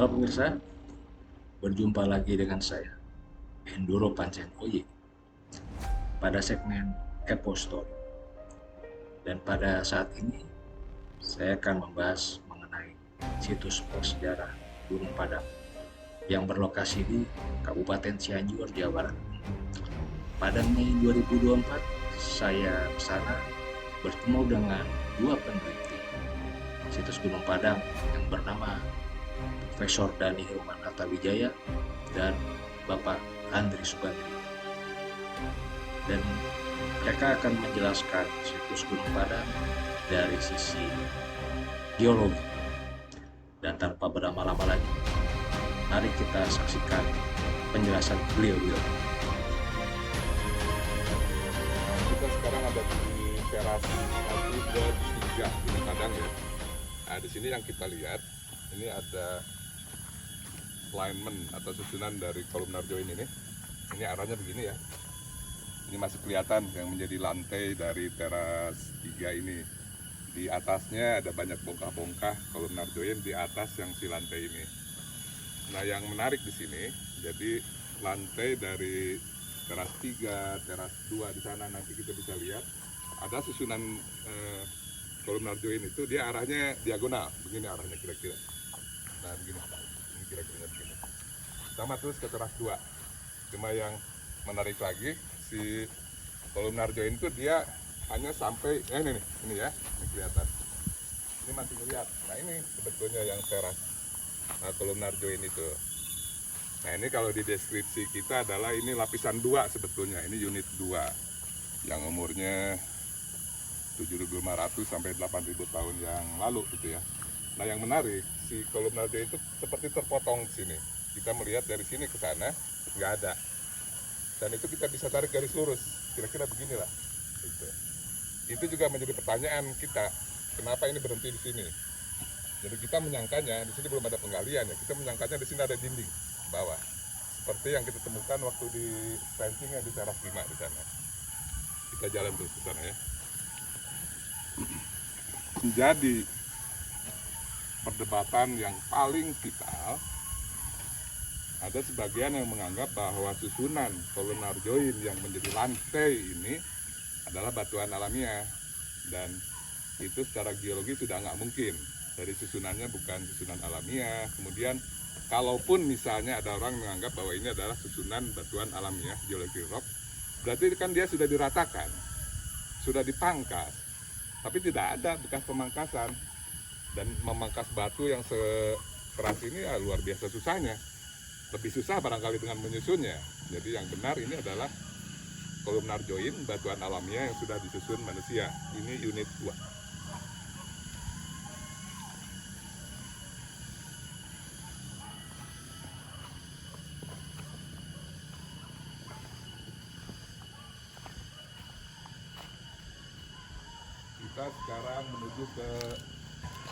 Halo pemirsa, berjumpa lagi dengan saya, Enduro Pancen Oye, pada segmen Kepo Story. Dan pada saat ini, saya akan membahas mengenai situs bersejarah Gunung Padang yang berlokasi di Kabupaten Cianjur, Jawa Barat. Pada Mei 2024, saya ke sana bertemu dengan dua peneliti situs Gunung Padang yang bernama Profesor Dani Hilmanata Wijaya dan Bapak Andri Sugandri. Dan mereka akan menjelaskan situs Gunung Padang dari sisi geologi. Dan tanpa berlama-lama lagi, mari kita saksikan penjelasan beliau-beliau. Kita sekarang ada di teras 1, 2, 3 Gunung Padang ya. Nah, di sini yang kita lihat, ini ada alignment atau susunan dari kolumnar join ini. Ini arahnya begini ya. Ini masih kelihatan yang menjadi lantai dari teras 3 ini. Di atasnya ada banyak bongkah-bongkah kolumnar join di atas yang si lantai ini. Nah, yang menarik di sini, jadi lantai dari teras 3, teras 2 di sana nanti kita bisa lihat ada susunan kolumnar join itu, dia arahnya diagonal, begini arahnya kira-kira. Nah, begini, ini kira-kira begini. Sama terus ke teras 2. Cuma yang menarik lagi, si kolumnar join itu dia hanya sampai ini nih, ini ya, ini kelihatan. Ini masih melihat. Nah, ini sebetulnya yang teras kolumnar join itu. Nah, ini kalau di deskripsi kita adalah ini lapisan 2 sebetulnya, ini unit 2 yang umurnya 7.500 sampai 8.000 tahun yang lalu gitu ya. Nah, yang menarik, si kolumnar join itu seperti terpotong di sini. Kita melihat dari sini ke sana nggak ada. Dan itu kita bisa tarik garis lurus, kira-kira beginilah. Gitu. Itu juga menjadi pertanyaan kita, kenapa ini berhenti di sini? Jadi kita menyangkanya di sini belum ada penggalian ya, kita menyangkanya di sini ada dinding bawah. Seperti yang kita temukan waktu di fencingnya di teras 5 di sana. Kita jalan terus ke sana ya. Jadi perdebatan yang paling vital, ada sebagian yang menganggap bahwa susunan kolumnar join yang menjadi lantai ini adalah batuan alamiah, dan itu secara geologi sudah nggak mungkin. Dari susunannya bukan susunan alamiah. Kemudian kalaupun misalnya ada orang menganggap bahwa ini adalah susunan batuan alamiah, geologi rock, berarti kan dia sudah diratakan, sudah dipangkas, tapi tidak ada bekas pemangkasan. Dan memangkas batu yang sekeras ini ya luar biasa susahnya. Lebih susah barangkali dengan menyusunnya. Jadi yang benar ini adalah kolumnar join batuan alamiah yang sudah disusun manusia. Ini unit 2. Kita sekarang menuju ke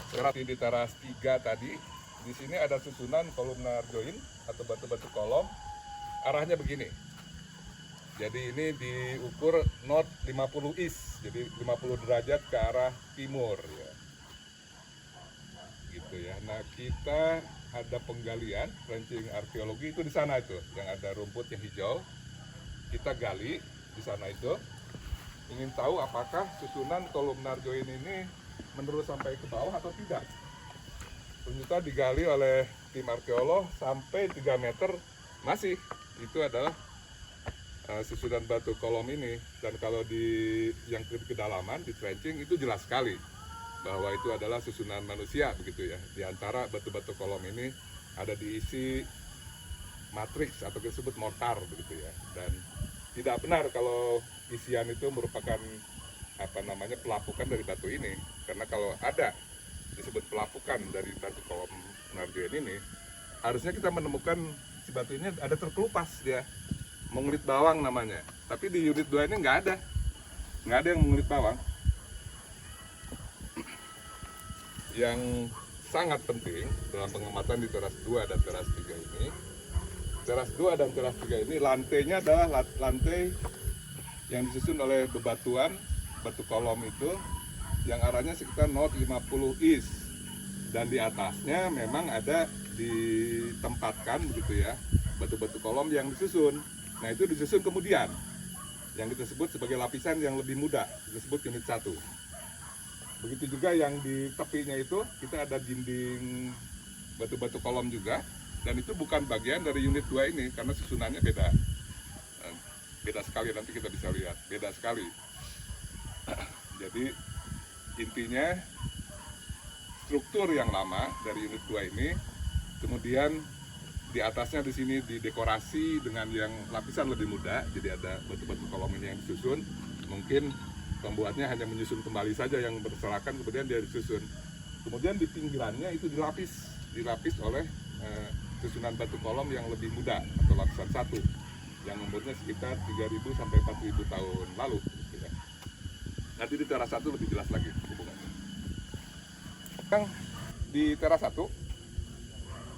seperti di teras 3 tadi. Di sini ada susunan kolumnar join atau batu-batu kolom. Arahnya begini. Jadi ini diukur north 50 east, jadi 50 derajat ke arah timur ya. Gitu ya. Nah, kita ada penggalian ranching arkeologi itu di sana itu, yang ada rumput yang hijau. Kita gali di sana itu. Ingin tahu apakah susunan kolumnar join ini menerus sampai ke bawah atau tidak. Ternyata digali oleh tim arkeolog sampai 3 meter masih. Itu adalah susunan batu kolom ini. Dan kalau di yang kedalaman di trenching itu jelas sekali bahwa itu adalah susunan manusia begitu ya. Di antara batu-batu kolom ini ada diisi matriks atau disebut mortar begitu ya. Dan tidak benar kalau isian itu merupakan pelapukan dari batu ini, karena kalau ada disebut pelapukan dari batu kolom join ini, harusnya kita menemukan si batu ini ada terkelupas dia, mengulit bawang namanya. Tapi di unit 2 ini nggak ada yang mengulit bawang. Yang sangat penting dalam pengamatan di teras 2 dan teras 3 ini, teras 2 dan teras 3 ini lantainya adalah lantai yang disusun oleh bebatuan batu kolom itu yang arahnya sekitar north 50 east. Dan di atasnya memang ada ditempatkan begitu ya batu-batu kolom yang disusun. Nah itu disusun kemudian yang kita sebut sebagai lapisan yang lebih muda, disebut unit 1. Begitu juga yang di tepinya itu kita ada dinding batu-batu kolom juga, dan itu bukan bagian dari unit 2 ini karena susunannya beda. Beda sekali, nanti kita bisa lihat, beda sekali. Jadi intinya struktur yang lama dari unit 2 ini, kemudian di atasnya di sini didekorasi dengan yang lapisan lebih muda, jadi ada batu-batu kolom ini yang disusun. Mungkin pembuatnya hanya menyusun kembali saja yang berserakan, kemudian dia disusun. Kemudian di pinggirannya itu dilapis oleh susunan batu kolom yang lebih muda atau lapisan 1 yang umurnya sekitar 3.000 sampai 4.000 tahun lalu. Gitu ya. Nanti di teras 1 lebih jelas lagi hubungannya. Di teras 1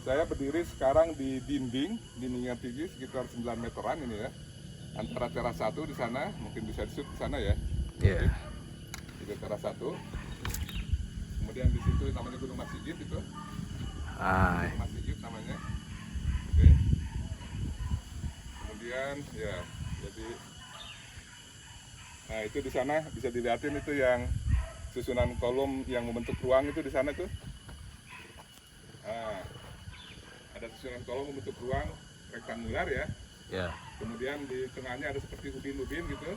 saya berdiri sekarang di dinding yang tinggi sekitar 9 meteran ini ya, antara teras 1 di sana, mungkin bisa disebut di sana ya. Iya. Itu teras 1. Kemudian di situ namanya Gunung Masjid itu. Ah, Gunung Masjid namanya. Oke. Kemudian ya, jadi nah itu di sana bisa dilihatin itu yang susunan kolom yang membentuk ruang itu di sana tuh. Nah, ada susunan kolom membentuk ruang rektangular ya. ya. Kemudian di tengahnya ada seperti ubin-ubin gitu.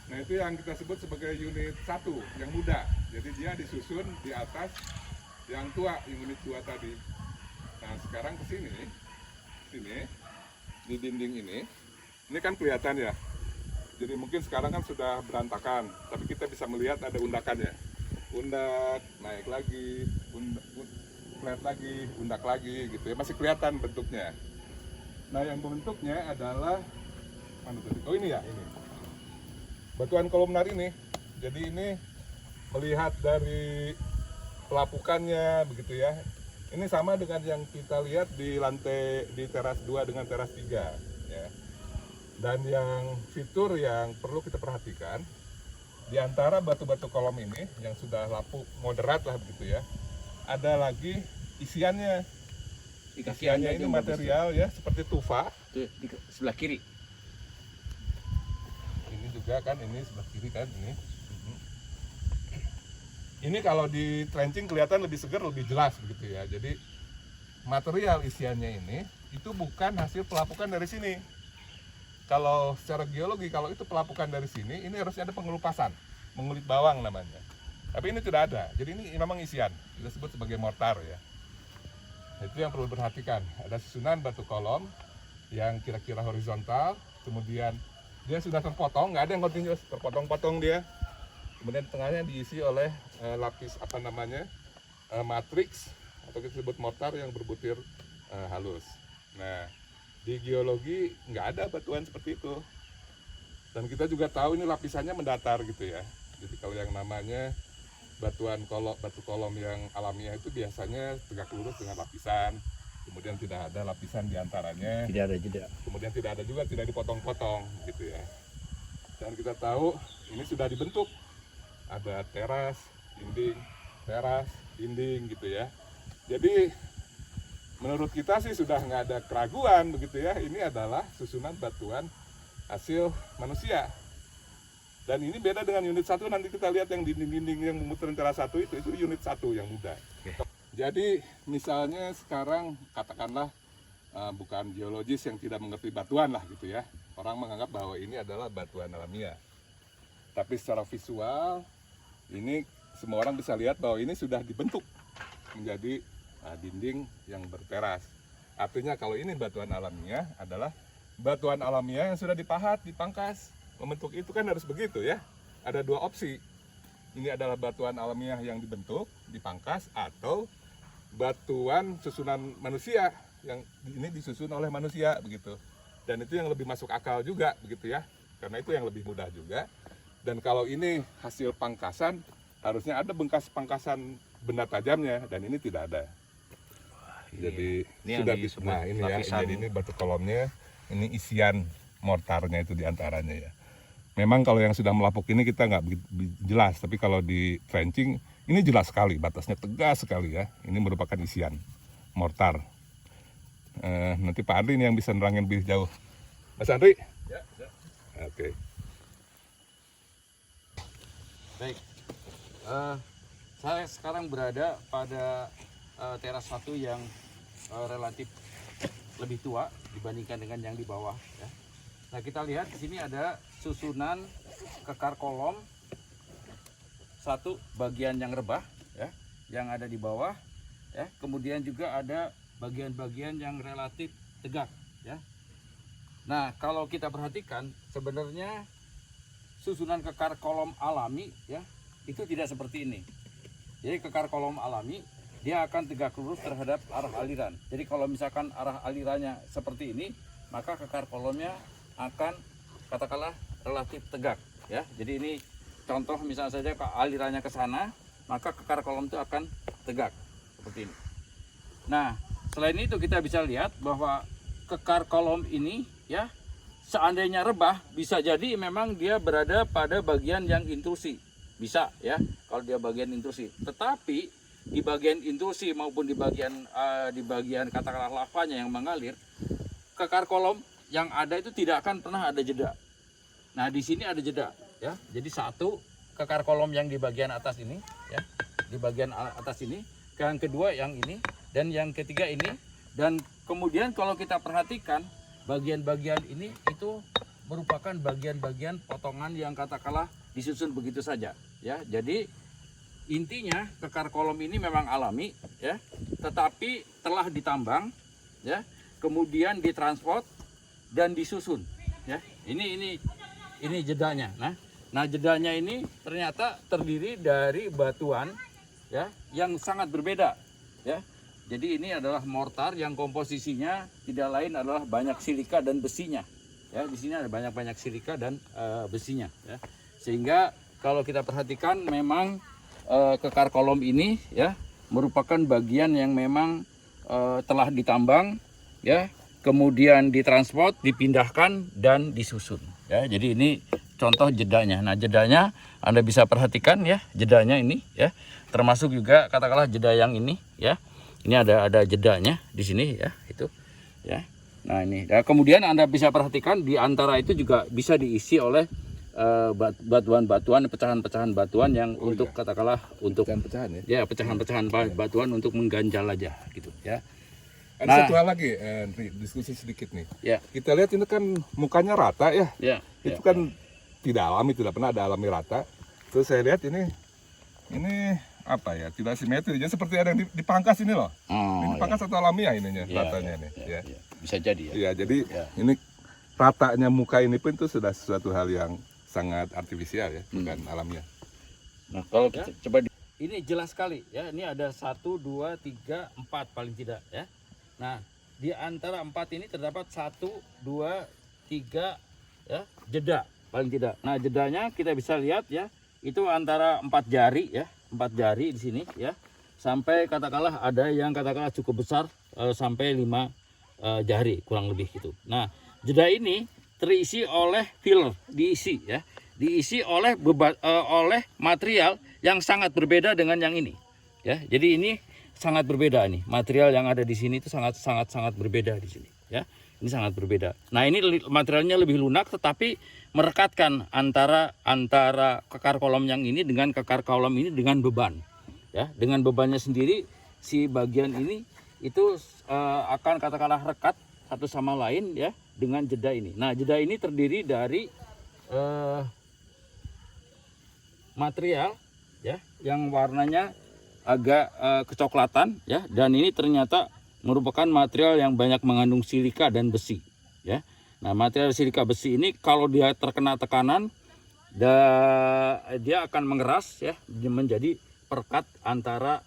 Nah itu yang kita sebut sebagai unit 1 yang muda. Jadi dia disusun di atas yang tua, yang unit 2 tadi. Nah sekarang ke sini di dinding ini kan kelihatan ya. Jadi mungkin sekarang kan sudah berantakan, tapi kita bisa melihat ada undakannya. Undak, naik lagi, flat lagi, undak lagi gitu ya, masih kelihatan bentuknya. Nah yang bentuknya adalah mana tadi? Oh ini ya, ini batuan kolomnar ini. Jadi ini melihat dari pelapukannya begitu ya. Ini sama dengan yang kita lihat di lantai di teras 2 dengan teras 3 ya. Dan yang fitur yang perlu kita perhatikan di antara batu-batu kolom ini yang sudah lapuk moderat lah begitu ya, ada lagi isiannya. Isiannya ini material ya seperti tufa. Itu di sebelah kiri. Ini juga kan, ini sebelah kiri kan ini. Ini kalau di trenching kelihatan lebih segar, lebih jelas begitu ya. Jadi material isiannya ini itu bukan hasil pelapukan dari sini. Kalau secara geologi, kalau itu pelapukan dari sini, ini harusnya ada pengelupasan, mengulit bawang namanya. Tapi ini tidak ada. Jadi ini memang isian, kita sebut sebagai mortar ya. Itu yang perlu diperhatikan. Ada susunan batu kolom yang kira-kira horizontal, kemudian dia sudah terpotong, nggak ada yang kontinus, terpotong-potong dia. Kemudian tengahnya diisi oleh lapis apa namanya, matriks atau kita sebut mortar yang berbutir halus. Nah, di geologi nggak ada batuan seperti itu. Dan kita juga tahu ini lapisannya mendatar gitu ya. Jadi kalau yang namanya batu kolom yang alamiah itu biasanya tegak lurus dengan lapisan, kemudian tidak ada lapisan di antaranya. Tidak ada jeda. Kemudian tidak ada juga, tidak dipotong-potong gitu ya. Dan kita tahu ini sudah dibentuk. Ada teras, dinding gitu ya. Jadi menurut kita sih sudah nggak ada keraguan begitu ya. Ini adalah susunan batuan hasil manusia. Dan ini beda dengan unit 1, nanti kita lihat yang dinding-dinding yang memutar teras 1 itu unit 1 yang muda. Oke. Jadi misalnya sekarang katakanlah bukan geologis yang tidak mengerti batuan lah gitu ya. Orang menganggap bahwa ini adalah batuan alamiah. Tapi secara visual ini semua orang bisa lihat bahwa ini sudah dibentuk menjadi dinding yang berteras. Artinya kalau ini batuan alamiah adalah batuan alamiah yang sudah dipahat, dipangkas. Membentuk itu kan harus begitu ya. Ada dua opsi. Ini adalah batuan alamiah yang dibentuk, dipangkas, atau batuan susunan manusia yang ini disusun oleh manusia begitu. Dan itu yang lebih masuk akal juga begitu ya. Karena itu yang lebih mudah juga. Dan kalau ini hasil pangkasan, harusnya ada bekas pangkasan benda tajamnya, dan ini tidak ada. Jadi ini sudah disebut nah ini ya, lapisan. jadi ini batu kolomnya, ini isian mortarnya itu diantaranya ya. Memang kalau yang sudah melapuk ini kita nggak begitu jelas, tapi kalau di trenching Ini jelas sekali, batasnya tegas sekali ya. Ini merupakan isian mortar. Nanti Pak Andri ini yang bisa nerangin lebih jauh. Mas Andri? Ya. Oke. Baik. Saya sekarang berada pada teras 1 yang relatif lebih tua dibandingkan dengan yang di bawah. Ya. Nah, kita lihat di sini ada susunan kekar kolom, satu bagian yang rebah, ya, yang ada di bawah, ya. Kemudian juga ada bagian-bagian yang relatif tegak, ya. Nah, kalau kita perhatikan sebenarnya susunan kekar kolom alami, ya, itu tidak seperti ini. Jadi kekar kolom alami dia akan tegak lurus terhadap arah aliran. Jadi kalau misalkan arah alirannya seperti ini, maka kekar kolomnya akan katakanlah relatif tegak, ya. Jadi ini contoh misalnya saja kalau alirannya ke sana, maka kekar kolom itu akan tegak seperti ini. Nah, selain itu kita bisa lihat bahwa kekar kolom ini, ya, seandainya rebah bisa jadi memang dia berada pada bagian yang intrusi. Bisa, ya, kalau dia bagian intrusi. Tetapi di bagian intrusi maupun di bagian katakanlah lavanya yang mengalir, kekar kolom yang ada itu tidak akan pernah ada jeda. Nah, di sini ada jeda, ya. Jadi satu kekar kolom yang di bagian atas ini, ya, di bagian atas ini, yang kedua yang ini, dan yang ketiga ini. Dan kemudian kalau kita perhatikan bagian-bagian ini itu merupakan bagian-bagian potongan yang katakanlah disusun begitu saja, ya. Jadi intinya kekar kolom ini memang alami, ya, tetapi telah ditambang, ya, kemudian ditransport dan disusun, ya. Ini jedanya. Nah, jedanya ini ternyata terdiri dari batuan, ya, yang sangat berbeda, ya. Jadi ini adalah mortar yang komposisinya tidak lain adalah banyak silika dan besinya, ya. Di sini ada banyak silika dan besinya, ya. Sehingga kalau kita perhatikan memang kekar kolom ini, ya, merupakan bagian yang memang telah ditambang, ya, kemudian ditransport, dipindahkan dan disusun, ya. Jadi ini contoh jedanya. Nah, jedanya Anda bisa perhatikan, ya, jedanya ini, ya, termasuk juga katakanlah jeda yang ini, ya. Ini ada jedanya di sini, ya, itu, ya. Nah, ini. Nah, kemudian Anda bisa perhatikan di antara itu juga bisa diisi oleh batuan-batuan, pecahan-pecahan batuan yang untuk katakanlah untuk Pecahan-pecahan, ya. ya pecahan-pecahan batuan untuk mengganjal aja gitu, ya. Ada Nah. satu hal lagi, Andri, diskusi sedikit nih. Ya. Kita lihat ini kan mukanya rata, ya. Ya. Itu kan tidak alami, tidak pernah ada alami rata. Terus saya lihat ini apa ya, tidak simetris. Jadi seperti ada yang dipangkas ini loh. Ini dipangkas atau alamiah ininya, ratanya ini. Ya. Bisa jadi, ya. Iya, jadi ini ratanya muka ini pun itu sudah sesuatu hal yang sangat artifisial, ya, bukan alamiah. Nah, kalau kita coba ini jelas sekali, ya. Ini ada 1, 2, 3, 4 paling tidak, ya. Nah, di antara 4 ini terdapat 1, 2, 3, ya, jeda paling tidak. Nah, jedanya kita bisa lihat, ya, itu antara 4 jari, ya, 4 jari di sini, ya, sampai katakanlah ada yang katakanlah cukup besar sampai 5 jari kurang lebih gitu. Nah, jeda ini terisi oleh filler, diisi, ya, diisi oleh oleh material yang sangat berbeda dengan yang ini, ya. Jadi ini sangat berbeda nih, material yang ada di sini itu sangat berbeda di sini, ya. Ini sangat berbeda. Nah, ini materialnya lebih lunak tetapi merekatkan antara kekar kolom yang ini dengan kekar kolom ini dengan beban, ya. Dengan bebannya sendiri si bagian ini itu akan katakanlah rekat satu sama lain, ya, dengan jeda ini. Nah, jeda ini terdiri dari material, ya, yang warnanya agak kecoklatan, ya, dan ini ternyata merupakan material yang banyak mengandung silika dan besi, ya. Nah, material silika besi ini kalau dia terkena tekanan dia akan mengeras, ya, menjadi perekat antara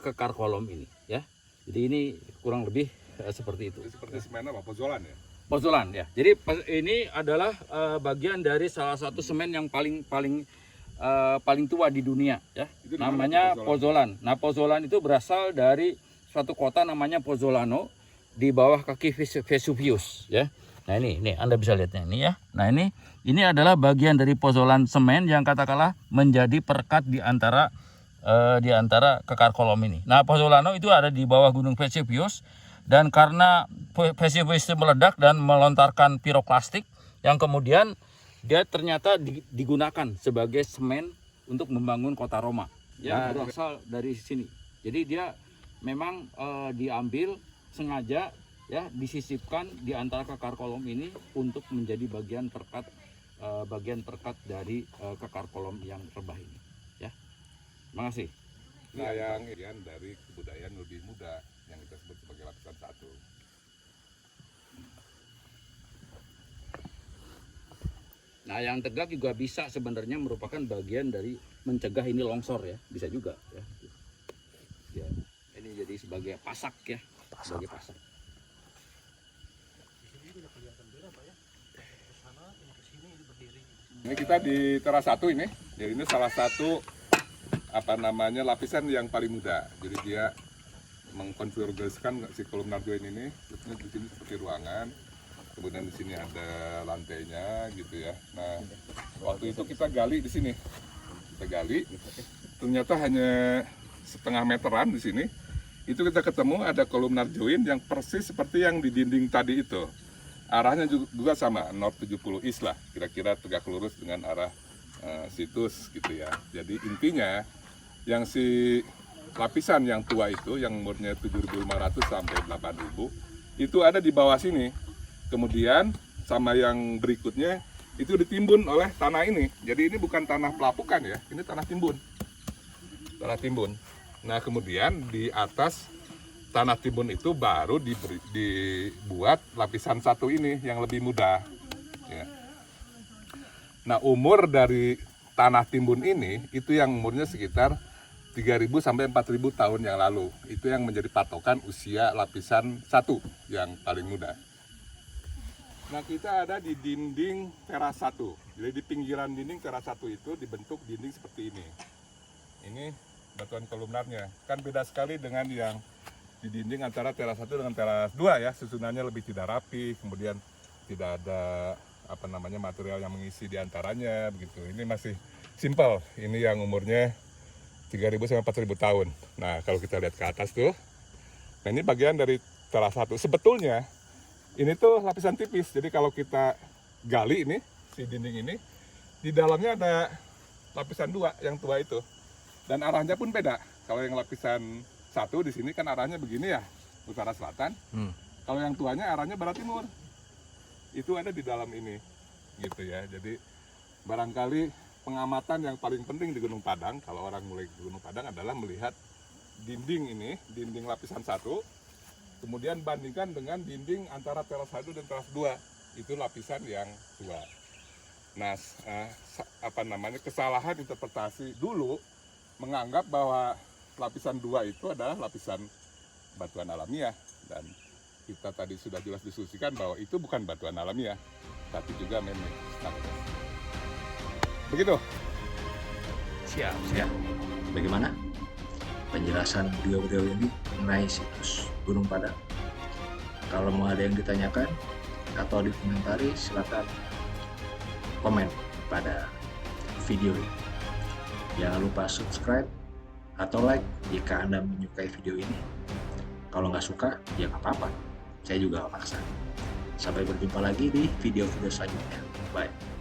kekar kolom ini, ya. Jadi ini kurang lebih seperti itu. Seperti semen apa? Pozolan, ya? Pozolan, ya. Jadi ini adalah bagian dari salah satu semen yang paling tua di dunia, ya. Itu Namanya Pozolan. Nah, Pozolan itu berasal dari suatu kota namanya Pozzolano di bawah kaki Vesuvius, ya. Nah, ini Anda bisa lihatnya ini, ya. Nah, ini adalah bagian dari Pozolan semen yang katakanlah menjadi perekat di antara di antara kekar kolom ini. Nah, pozzolano itu ada di bawah Gunung Vesuvius, dan karena Vesuvius itu meledak dan melontarkan piroklastik yang kemudian dia ternyata digunakan sebagai semen untuk membangun kota Roma. Ya, berasal dari sini. Jadi dia memang diambil sengaja, ya, disisipkan di antara kekar kolom ini untuk menjadi bagian perkat dari kekar kolom yang rebah ini. Ya, terima kasih. Nah, yang dari kebudayaan lebih muda yang kita sebut sebagai lapisan 1. Nah, yang tegak juga bisa sebenarnya merupakan bagian dari mencegah ini longsor, ya, bisa juga, ya. Ya, ini jadi sebagai pasak, ya, sebagai pasak. Ini kita di teras 1 ini. Jadi ini salah satu lapisan yang paling muda. Jadi dia mengkonfigurasikan si kolumnar join ini. Di sini seperti ruangan. Kemudian di sini ada lantainya gitu ya. Nah, waktu itu kita gali di sini. Kita gali, ternyata hanya setengah meteran di sini. Itu kita ketemu ada kolumnar join yang persis seperti yang di dinding tadi itu. Arahnya juga sama, north 70 east lah, kira-kira tegak lurus dengan arah situs gitu ya. Jadi intinya yang si lapisan yang tua itu, yang umurnya 7.500 sampai 8.000, itu ada di bawah sini. Kemudian sama yang berikutnya itu ditimbun oleh tanah ini. Jadi ini bukan tanah pelapukan ya, ini tanah timbun. Tanah timbun. Nah, kemudian di atas tanah timbun itu baru dibuat lapisan 1 ini yang lebih muda. Ya. Nah, umur dari tanah timbun ini itu yang umurnya sekitar 3.000 sampai 4.000 tahun yang lalu. Itu yang menjadi patokan usia lapisan 1 yang paling muda. Nah, kita ada di dinding teras 1. Jadi di pinggiran dinding teras 1 itu dibentuk dinding seperti ini. Ini batuan kolumnarnya. Kan beda sekali dengan yang di dinding antara teras 1 dengan teras 2 ya. Susunannya lebih tidak rapi, kemudian tidak ada material yang mengisi di antaranya begitu. Ini masih simpel. Ini yang umurnya 3.000 sampai 4.000 tahun. Nah, kalau kita lihat ke atas tuh, nah ini bagian dari teras 1. Sebetulnya ini tuh lapisan tipis, jadi kalau kita gali ini, si dinding ini, di dalamnya ada lapisan 2 yang tua itu. Dan arahnya pun beda. Kalau yang lapisan 1 di sini kan arahnya begini ya, utara selatan. Kalau yang tuanya arahnya barat timur. Itu ada di dalam ini, gitu ya. Jadi barangkali pengamatan yang paling penting di Gunung Padang, kalau orang mulai ke Gunung Padang adalah melihat dinding ini, dinding lapisan 1, kemudian bandingkan dengan dinding antara teras 1 dan teras 2. Itu lapisan yang tua. Nah, kesalahan interpretasi dulu menganggap bahwa lapisan 2 itu adalah lapisan batuan alamiah. Dan kita tadi sudah jelas diskusikan bahwa itu bukan batuan alamiah, tapi juga man-made structure. Begitu. Siap. Bagaimana penjelasan beliau ini mengenai situs Gunung Padang? Kalau mau ada yang ditanyakan atau dikomentari, silakan komen pada video ini. Jangan lupa subscribe atau like jika Anda menyukai video ini. Kalau nggak suka, ya nggak apa-apa. Saya juga nggak maksa. Sampai berjumpa lagi di video-video selanjutnya. Bye.